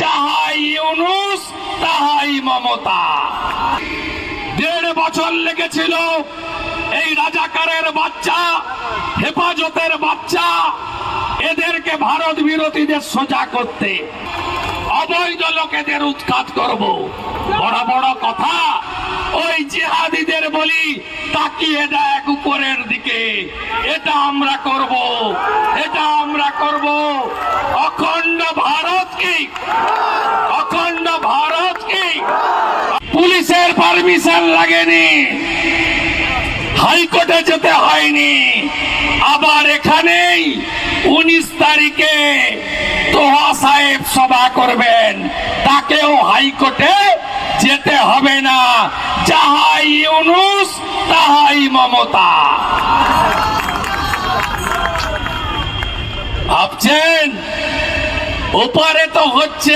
যাহাই ইউনূস তাহাই মমতা। 1.5 বছর লেগেছিল এই রাজাকারের বাচ্চা, হেফাজতের বাচ্চা, এদেরকে ভারত বিরোধীদের সোজা করতে। অবৈধ লোকেদের উৎখাত করব। বড় বড় কথা, ওই জিহাদিদের বলি তাকিয়ে দেখ উপরের দিকে, এটা আমরা করব, এটা আমরা করব। অখণ্ড ভারত কি, অখণ্ড ভারত কি। পুলিশের পারমিশন লাগেনি, হাইকোর্টে যেতে হয়নি। আবার এখানেই 19 তারিখে তোহা সাহেব সভা করবেন, তাকেও হাইকোর্টে যেতে হবে না। যাহাই ইউনূস তাহাই মমতা। ভাবছেন ওপারে তো হচ্ছে